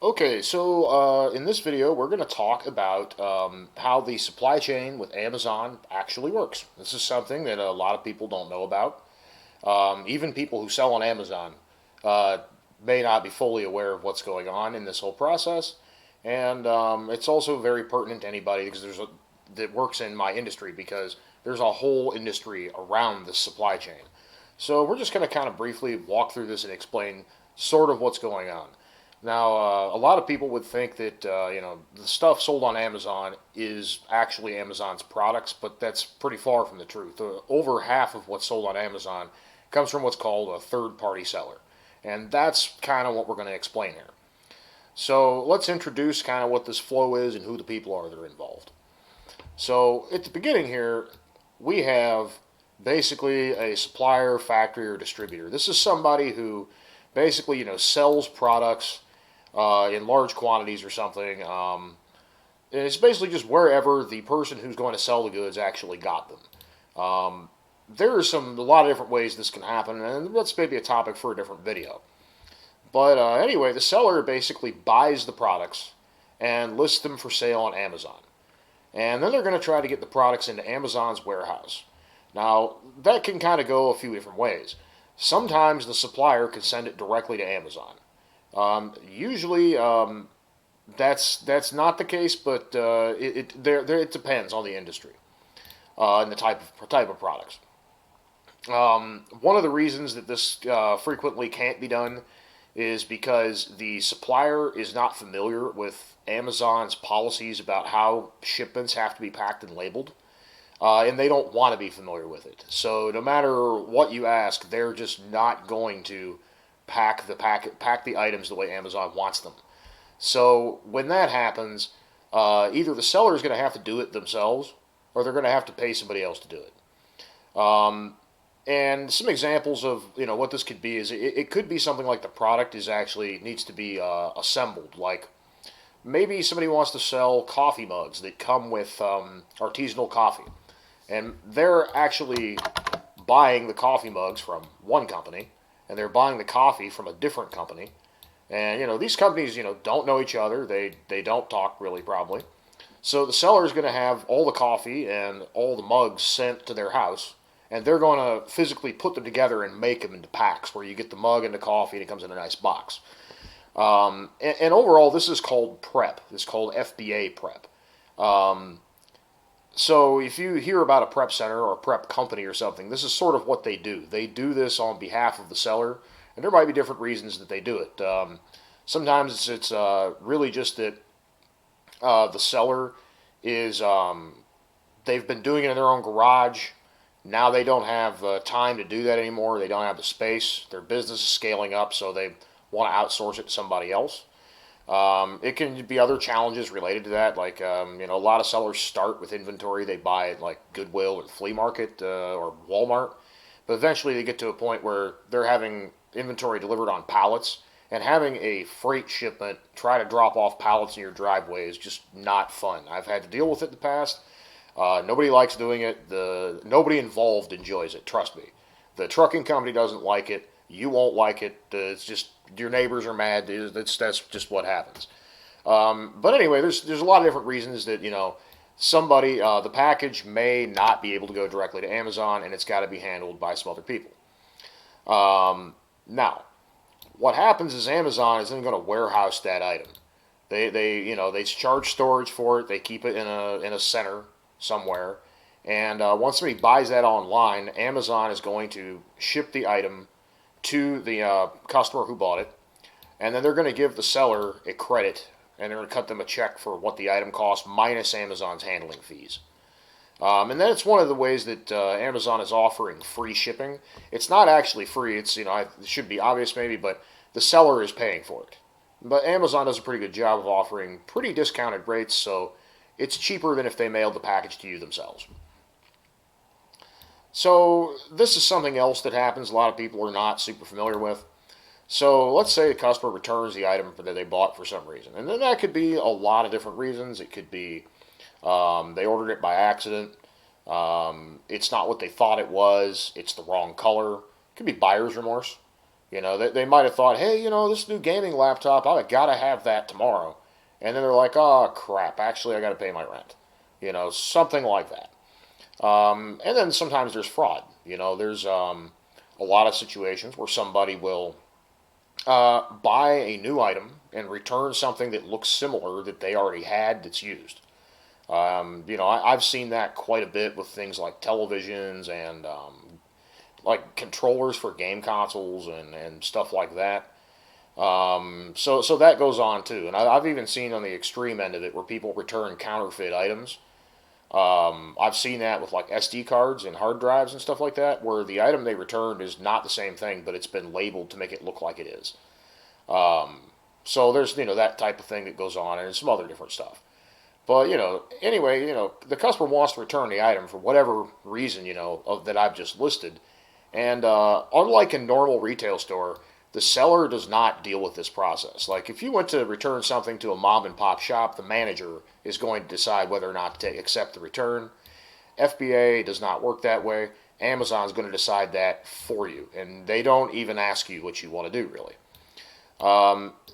Okay, so in this video, we're going to talk about how the supply chain with Amazon actually works. This is something that a lot of people don't know about. Even people who sell on Amazon uh, may not be fully aware of what's going on in this whole process. And it's also very pertinent to anybody because that works in my industry because there's a whole industry around the supply chain. So we're just going to kind of briefly walk through this and explain sort of what's going on. Now, a lot of people would think that the stuff sold on Amazon is actually Amazon's products, but that's pretty far from the truth. Over half of what's sold on Amazon comes from what's called a third-party seller, and that's kind of what we're going to explain here. So let's introduce kind of what this flow is and who the people are that are involved. So at the beginning here, we have basically a supplier, factory, or distributor. This is somebody who basically sells products in large quantities or something. And it's basically just wherever the person who's going to sell the goods actually got them. There are a lot of different ways this can happen, and that's maybe a topic for a different video. But anyway, the seller basically buys the products and lists them for sale on Amazon. And then they're going to try to get the products into Amazon's warehouse. Now, that can kind of go a few different ways. Sometimes the supplier can send it directly to Amazon. Usually, that's not the case, but it depends on the industry and the type of products. One of the reasons that this frequently can't be done is because the supplier is not familiar with Amazon's policies about how shipments have to be packed and labeled, and they don't want to be familiar with it. So no matter what you ask, they're just not going to pack the items the way Amazon wants them. So when that happens, either the seller is going to have to do it themselves, or they're going to have to pay somebody else to do it. And some examples of what this could be is it could be something like the product is actually needs to be assembled. Like maybe somebody wants to sell coffee mugs that come with artisanal coffee, and they're actually buying the coffee mugs from one company, and they're buying the coffee from a different company. And these companies don't know each other. They don't talk really probably. So the seller is going to have all the coffee and all the mugs sent to their house, and they're going to physically put them together and make them into packs where you get the mug and the coffee and it comes in a nice box. And overall, this is called prep. It's called FBA prep. So if you hear about a prep center or a prep company or something, this is sort of what they do. They do this on behalf of the seller, and there might be different reasons that they do it. Sometimes it's really just that the seller is they've been doing it in their own garage. Now they don't have time to do that anymore. They don't have the space. Their business is scaling up, so they want to outsource it to somebody else. It can be other challenges related to that, like a lot of sellers start with inventory they buy at like Goodwill or the flea market or Walmart, but eventually they get to a point where they're having inventory delivered on pallets, and having a freight shipment try to drop off pallets in your driveway is just not fun. I've had to deal with it in the past. Nobody likes doing it. Nobody involved enjoys it. Trust me. The trucking company doesn't like it. You won't like it. It's just your neighbors are mad. That's just what happens. But anyway, there's a lot of different reasons that somebody the package may not be able to go directly to Amazon, and it's got to be handled by some other people. Now, what happens is Amazon isn't going to warehouse that item. They charge storage for it. They keep it in a center somewhere, and once somebody buys that online, Amazon is going to ship the item to the customer who bought it, and then they're going to give the seller a credit, and they're going to cut them a check for what the item cost minus Amazon's handling fees. And then it's one of the ways that Amazon is offering free shipping. It's not actually free. It's it should be obvious maybe, but the seller is paying for it. But Amazon does a pretty good job of offering pretty discounted rates, so it's cheaper than if they mailed the package to you themselves. So this is something else that happens a lot of people are not super familiar with. So let's say a customer returns the item that they bought for some reason. And then that could be a lot of different reasons. It could be they ordered it by accident. It's not what they thought it was. It's the wrong color. It could be buyer's remorse. They might have thought, hey, this new gaming laptop, I gotta have that tomorrow. And then they're like, oh, crap, actually, I gotta pay my rent. Something like that. And then sometimes there's fraud. There's a lot of situations where somebody will buy a new item and return something that looks similar that they already had that's used. I've seen that quite a bit with things like televisions and like controllers for game consoles and stuff like that. So that goes on too, and I've even seen on the extreme end of it where people return counterfeit items. I've seen that with like SD cards and hard drives and stuff like that, where the item they returned is not the same thing, but it's been labeled to make it look like it is. So there's that type of thing that goes on, and some other different stuff. But anyway, the customer wants to return the item for whatever reason that I've just listed, and unlike a normal retail store, the seller does not deal with this process. Like if you went to return something to a mom and pop shop, the manager is going to decide whether or not to accept the return. FBA does not work that way. Amazon's going to decide that for you, and they don't even ask you what you want to do, really.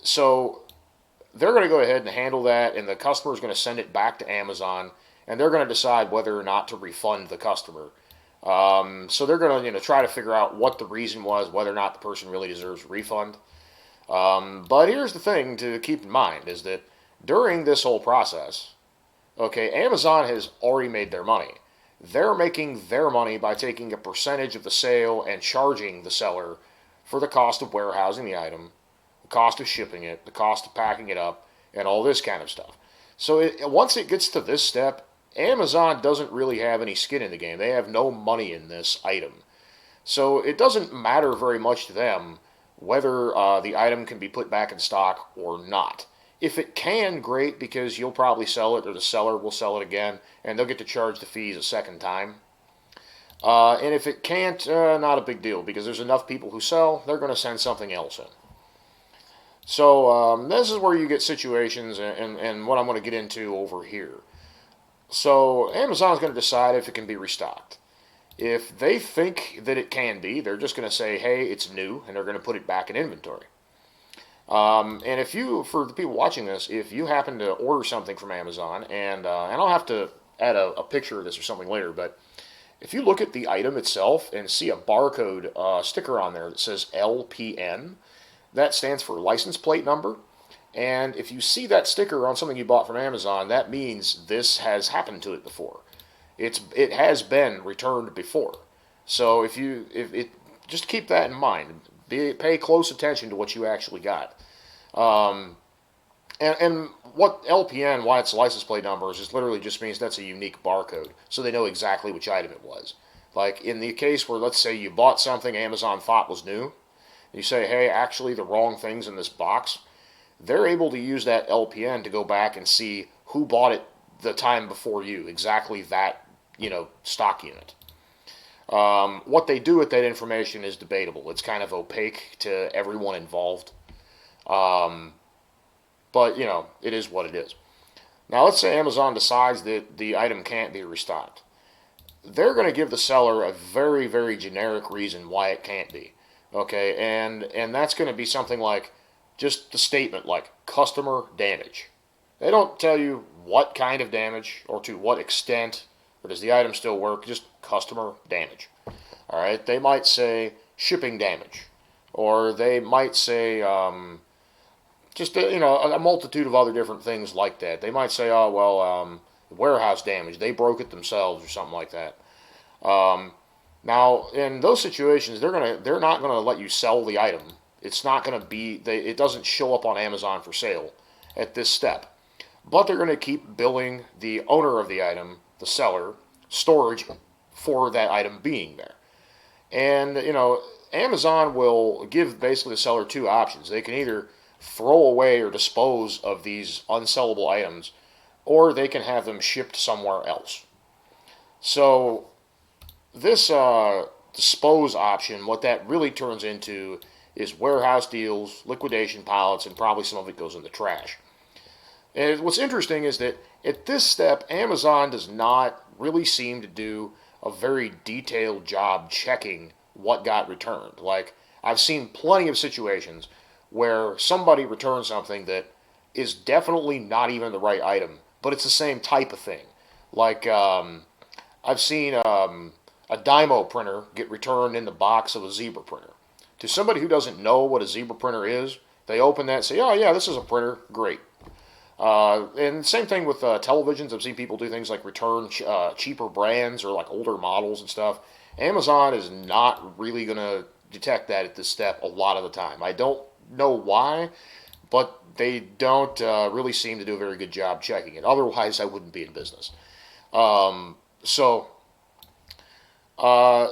So they're going to go ahead and handle that, and the customer is going to send it back to Amazon, and they're going to decide whether or not to refund the customer. So they're going to try to figure out what the reason was, whether or not the person really deserves a refund. But here's the thing to keep in mind is that during this whole process, okay, Amazon has already made their money. They're making their money by taking a percentage of the sale and charging the seller for the cost of warehousing the item, the cost of shipping it, the cost of packing it up, and all this kind of stuff. So once it gets to this step, Amazon doesn't really have any skin in the game. They have no money in this item. So it doesn't matter very much to them whether the item can be put back in stock or not. If it can, great, because you'll probably sell it, or the seller will sell it again, and they'll get to charge the fees a second time. And if it can't, not a big deal, because there's enough people who sell, they're going to send something else in. So this is where you get situations, and what I'm going to get into over here. So Amazon's going to decide if it can be restocked. If they think that it can be, they're just going to say, hey, it's new, and they're going to put it back in inventory. And if you, for the people watching this, if you happen to order something from Amazon, and I'll have to add a picture of this or something later, but if you look at the item itself and see a barcode sticker on there that says LPN, that stands for license plate number. And if you see that sticker on something you bought from Amazon, that means this has happened to it before. It has been returned before. So if just keep that in mind. Pay close attention to what you actually got. And what LPN, why it's license plate numbers, is literally just means that's a unique barcode, so they know exactly which item it was. Like in the case where, let's say you bought something Amazon thought was new, you say, hey, actually the wrong thing's in this box. They're able to use that LPN to go back and see who bought it the time before you, exactly that, stock unit. What they do with that information is debatable. It's kind of opaque to everyone involved. But, it is what it is. Now, let's say Amazon decides that the item can't be restocked. They're going to give the seller a very, very generic reason why it can't be. Okay, and that's going to be something like just the statement like customer damage. They don't tell you what kind of damage or to what extent, or does the item still work, just customer damage. All right, they might say shipping damage, or they might say just a multitude of other different things like that. They might say, oh well, warehouse damage, they broke it themselves or something like that. Now, in those situations, they're not gonna let you sell the item. It's not gonna be it doesn't show up on Amazon for sale at this step. But they're gonna keep billing the owner of the item, the seller, storage for that item being there. And Amazon will give basically the seller two options. They can either throw away or dispose of these unsellable items, or they can have them shipped somewhere else. So this dispose option, what that really turns into is warehouse deals, liquidation pallets, and probably some of it goes in the trash. And what's interesting is that at this step, Amazon does not really seem to do a very detailed job checking what got returned. Like, I've seen plenty of situations where somebody returns something that is definitely not even the right item, but it's the same type of thing. Like I've seen a Dymo printer get returned in the box of a Zebra printer. To somebody who doesn't know what a Zebra printer is, they open that and say, "Oh yeah, this is a printer, great." And same thing with televisions. I've seen people do things like return cheaper brands or like older models and stuff. Amazon is not really going to detect that at this step a lot of the time. I don't know why, but they don't really seem to do a very good job checking it. Otherwise, I wouldn't be in business. So, uh,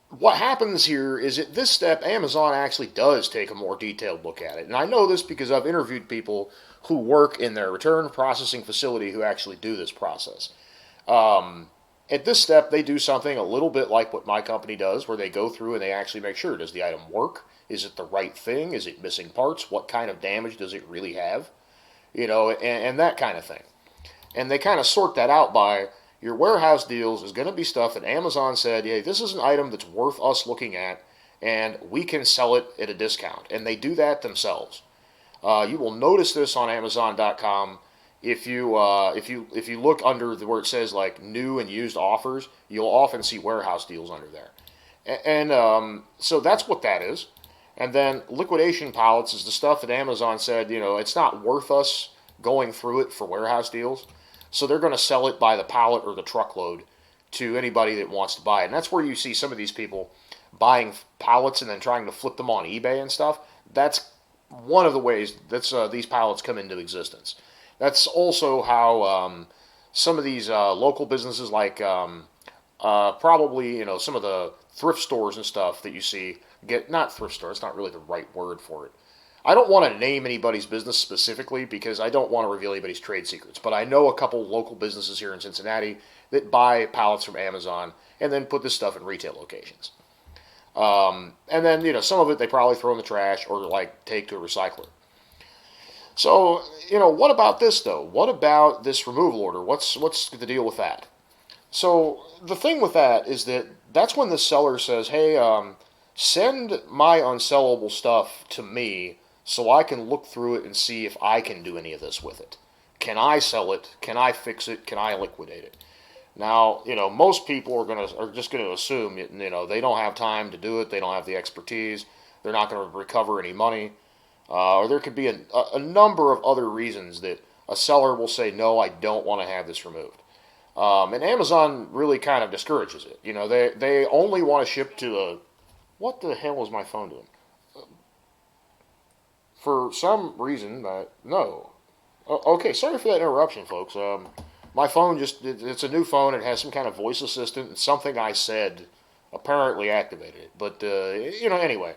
what happens here is at this step, Amazon actually does take a more detailed look at it. And I know this because I've interviewed people who work in their return processing facility who actually do this process. At this step, they do something a little bit like what my company does, where they go through and they actually make sure, does the item work? Is it the right thing? Is it missing parts? What kind of damage does it really have? And that kind of thing. And they kind of sort that out by your warehouse deals is going to be stuff that Amazon said, yeah, this is an item that's worth us looking at, and we can sell it at a discount. And they do that themselves. You will notice this on Amazon.com. If you look under where it says like new and used offers, you'll often see warehouse deals under there, and so that's what that is. And then liquidation pallets is the stuff that Amazon said, it's not worth us going through it for warehouse deals, so they're going to sell it by the pallet or the truckload to anybody that wants to buy it. And that's where you see some of these people buying pallets and then trying to flip them on eBay and stuff. That's one of the ways that these pallets come into existence. That's also how some of these local businesses, like probably some of the thrift stores and stuff that you see get not thrift stores. It's not really the right word for it. I don't want to name anybody's business specifically because I don't want to reveal anybody's trade secrets. But I know a couple local businesses here in Cincinnati that buy pallets from Amazon and then put this stuff in retail locations. And then some of it they probably throw in the trash or like take to a recycler. So, what about this though? What about this removal order? What's the deal with that? So, the thing with that is that that's when the seller says, "Hey, send my unsellable stuff to me so I can look through it and see if I can do any of this with it. Can I sell it? Can I fix it? Can I liquidate it?" Now, most people are just gonna assume, they don't have time to do it. They don't have the expertise. They're not going to recover any money. Or there could be a number of other reasons that a seller will say, no, I don't want to have this removed. And Amazon really kind of discourages it. They only want to ship to a... What the hell is my phone doing? For some reason, no. Okay, sorry for that interruption, folks. My phone it's a new phone. It has some kind of voice assistant, and something I said apparently activated it. But, anyway.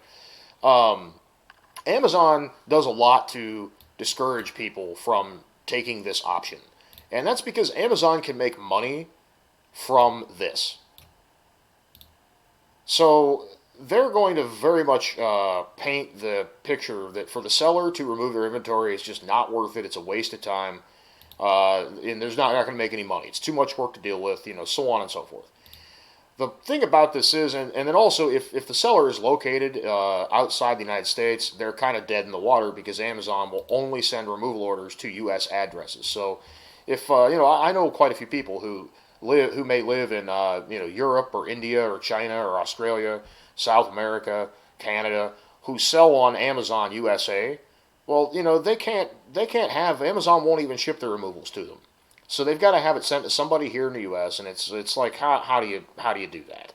Amazon does a lot to discourage people from taking this option. And that's because Amazon can make money from this. So they're going to very much paint the picture that for the seller to remove their inventory is just not worth it. It's a waste of time. And there's not going to make any money. It's too much work to deal with, so on and so forth. The thing about this is, and then also, if the seller is located outside the United States, they're kind of dead in the water because Amazon will only send removal orders to U.S. addresses. So, if I know quite a few people who may live in Europe or India or China or Australia, South America, Canada, who sell on Amazon USA. Well, they can't have Amazon won't even ship their removals to them. So they've got to have it sent to somebody here in the U.S. and it's like how do you do that?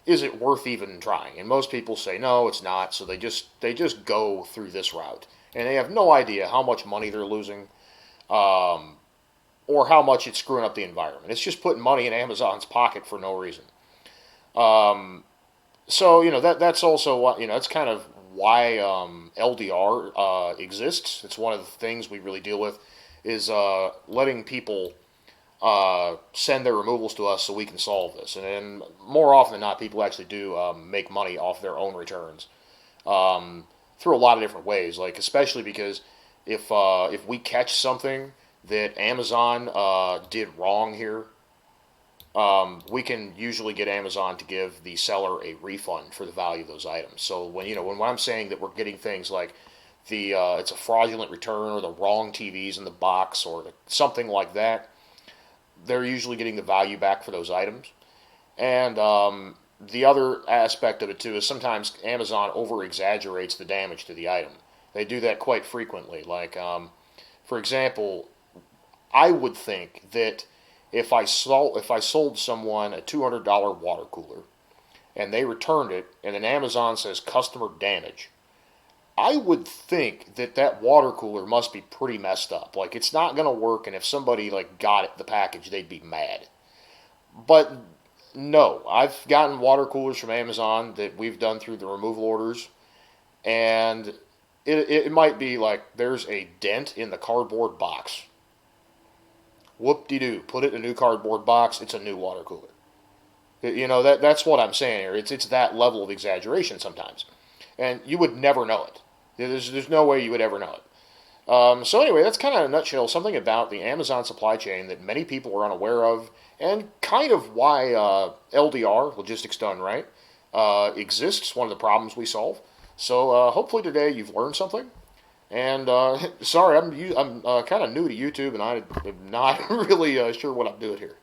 Is it worth even trying? And most people say no, it's not. So they just go through this route, and they have no idea how much money they're losing, or how much it's screwing up the environment. It's just putting money in Amazon's pocket for no reason. So that's also what that's kind of why LDR exists. It's one of the things we really deal with. Is letting people send their removals to us so we can solve this. And more often than not, people actually do make money off their own returns through a lot of different ways. Like especially because if we catch something that Amazon did wrong here, we can usually get Amazon to give the seller a refund for the value of those items. So when I'm saying that we're getting things like it's a fraudulent return or the wrong TVs in the box or something like that, they're usually getting the value back for those items. And the other aspect of it too is sometimes Amazon over exaggerates the damage to the item. They do that quite frequently. Like, for example, I would think that if I sold someone a $200 water cooler and they returned it and then Amazon says customer damage, I would think that that water cooler must be pretty messed up. Like it's not going to work, and if somebody like got it the package, they'd be mad. But no, I've gotten water coolers from Amazon that we've done through the removal orders, and it might be like there's a dent in the cardboard box. Whoop-de-doo. Put it in a new cardboard box. It's a new water cooler. That's what I'm saying here. It's that level of exaggeration sometimes, and you would never know it. There's no way you would ever know it. So anyway, that's kind of in a nutshell something about the Amazon supply chain that many people are unaware of, and kind of why LDR, logistics done right, exists. One of the problems we solve. So hopefully today you've learned something. And sorry, I'm kind of new to YouTube, and I'm not really sure what I'm doing here.